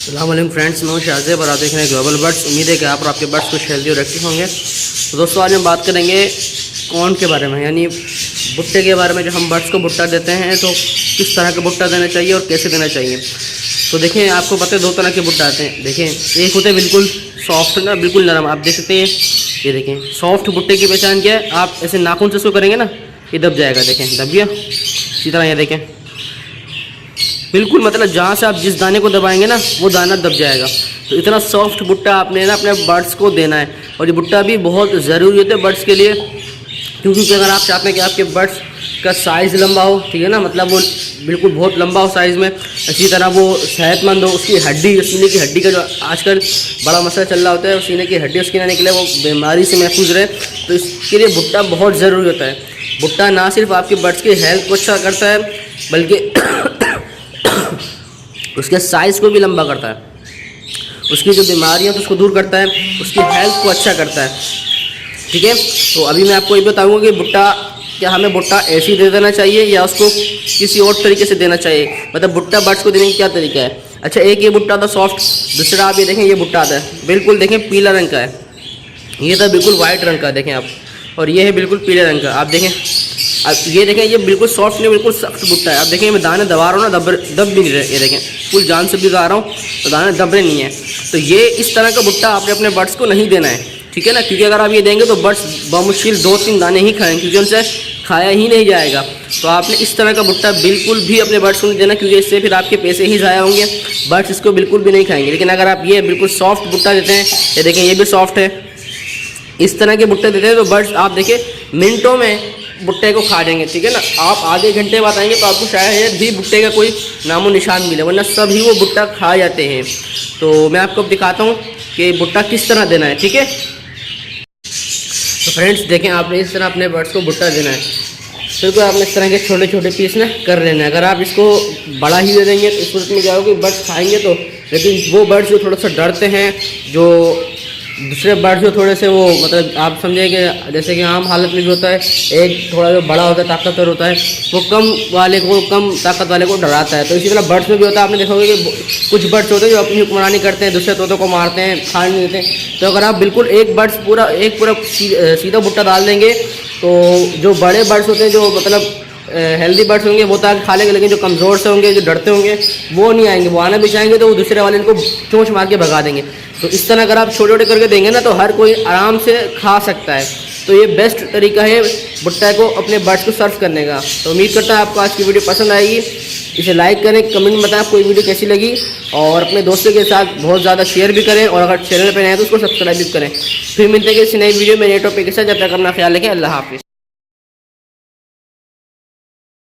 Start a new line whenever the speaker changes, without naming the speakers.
अस्सलाम वालेकुम फ्रेंड्स, मैं हूं शाहज़ेब और आप देख रहे हैं ग्लोबल बर्ड्स। उम्मीद है कि आप और आपके बर्ड्स कुछ हेल्दी और एक्टिव होंगे। तो दोस्तों, आज हम बात करेंगे कॉर्न के बारे में, यानी भुट्टे के बारे में। जो हम बर्ड्स को भुट्टा देते हैं तो किस तरह का भुट्टा देना चाहिए और कैसे देना चाहिए। तो देखें, आपको पता है 2 तरह के भुट्टा आते हैं। देखें, एक होते हैं बिल्कुल सॉफ्ट ना, बिल्कुल नरम। आप देख सकते हैं, ये देखें सॉफ्ट भुट्टे की पहचान क्या है। आप ऐसे नाखून से इसको करेंगे ना, ये दब जाएगा। देखें, दब गया। इसी तरह ये देखें, बिल्कुल मतलब जहाँ से आप जिस दाने को दबाएंगे ना, वो दाना दब जाएगा। तो इतना सॉफ्ट भुट्टा आपने ना अपने बर्ड्स को देना है। और ये भुट्टा भी बहुत ज़रूरी होता है बर्ड्स के लिए, क्योंकि अगर आप चाहते हैं कि आपके बर्ड्स का साइज़ लंबा हो, ठीक है ना, मतलब वो बिल्कुल बहुत लंबा हो साइज़ में, इसी तरह वो सेहतमंद हो, उसकी हड्डी, सीने की हड्डी का जो आजकल बड़ा मसला चल रहा होता है, सीने की हड्डी उसकी ना निकले, वो बीमारी से महफूज रहे, तो इसके लिए भुट्टा बहुत ज़रूरी होता है। भुट्टा ना सिर्फ आपके बर्ड्स की हेल्थ को अच्छा करता है, बल्कि उसके साइज़ को भी लंबा करता है, उसकी जो बीमारियां तो उसको दूर करता है, उसकी हेल्थ को अच्छा करता है। ठीक है, तो अभी मैं आपको ये बताऊंगा कि भुट्टा, क्या हमें भुट्टा ऐसे ही दे देना चाहिए या उसको किसी और तरीके से देना चाहिए। मतलब भुट्टा बर्ड्स को देने का क्या तरीका है। अच्छा, एक ये भुट्टा था सॉफ्ट, दूसरा आप ये देखें, ये भुट्टा आता है बिल्कुल देखें पीला रंग का है, ये था बिल्कुल वाइट रंग का, देखें आप, और ये है बिल्कुल पीले रंग का। आप देखें, अब ये देखें, ये बिल्कुल सॉफ्ट नहीं, बिल्कुल सख्त भुट्टा है। आप देखें, मैं दाने दबा रहा हूँ ना, दब भी नहीं रहे। ये देखें, फुल जान से भी दबा रहा हूँ तो दाने दब रहे नहीं है। तो ये इस तरह का भुट्टा आपने अपने बर्ड्स को नहीं देना है, ठीक है ना, क्योंकि अगर आप ये देंगे तो बर्ड्स बमुश्किल 2-3 दाने ही खाएंगे, क्योंकि उनसे खाया ही नहीं जाएगा। तो आपने इस तरह का भुट्टा बिल्कुल भी अपने बर्ड्स को नहीं देना, क्योंकि इससे फिर आपके पैसे ही ज़ाया होंगे, बर्ड्स इसको बिल्कुल भी नहीं खाएंगे। लेकिन अगर आप ये बिल्कुल सॉफ्ट भुट्टा देते हैं, ये देखें ये भी सॉफ्ट है, इस तरह के भुट्टे देते हैं तो बर्ड्स आप देखिए मिनटों में भुट्टे को खा जाएंगे, ठीक है ना। आप आधे घंटे बाद आएंगे तो आपको शायद भी भुट्टे का कोई नामो निशान मिले, वरना सभी वो भुट्टा खा जाते हैं। तो मैं आपको अब दिखाता हूँ कि भुट्टा किस तरह देना है, ठीक है। तो फ्रेंड्स देखें, आपने इस तरह अपने बर्ड्स को भुट्टा देना है, बिल्कुल आपने इस तरह के छोटे छोटे पीस ना कर लेना है। अगर आप इसको बड़ा ही दे देंगे तो इस सूरत में क्या होगा, बर्ड्स खाएंगे तो, लेकिन वो बर्ड्स जो थोड़ा सा डरते हैं, जो दूसरे बर्ड्स जो थोड़े से वो मतलब आप समझे कि जैसे कि आम हालत में भी होता है, एक थोड़ा जो बड़ा होता है, ताकतवर होता है, वो कम ताकत वाले को डराता है। तो इसी तरह बर्ड्स में भी होता है। आपने देखा होगा कि कुछ बर्ड्स होते हैं जो अपनी हुक्मरानी करते हैं, दूसरे तोतों को मारते हैं, खाने नहीं देते। तो अगर आप बिल्कुल एक पूरा सीधा भुट्टा डाल देंगे तो जो बड़े बर्ड्स होते हैं, जो मतलब हेल्दी बर्ड्स होंगे, वो तो आगे खा लेंगे, लेकिन जो कमज़ोर से होंगे, जो डरते होंगे, वो नहीं आएंगे। वो आना भी चाहेंगे तो वो दूसरे वाले इनको चोंच मार के भगा देंगे। तो इस तरह अगर आप छोटे छोटे करके देंगे ना, तो हर कोई आराम से खा सकता है। तो ये बेस्ट तरीका है भुट्टा को अपने बर्ड्स को सर्व करने का। तो उम्मीद करता है आपको आज की वीडियो पसंद आएगी। इसे लाइक करें, कमेंट में बताएं आपको ये वीडियो कैसी लगी, और अपने दोस्तों के साथ बहुत ज़्यादा शेयर भी करें, और अगर चैनल पर नए हैं तो उसको सब्सक्राइब भी करें। फिर मिलते हैं किसी नई वीडियो में नए टॉपिक के साथ। जब तक अपना ख्याल रखें, अल्लाह हाफिज़।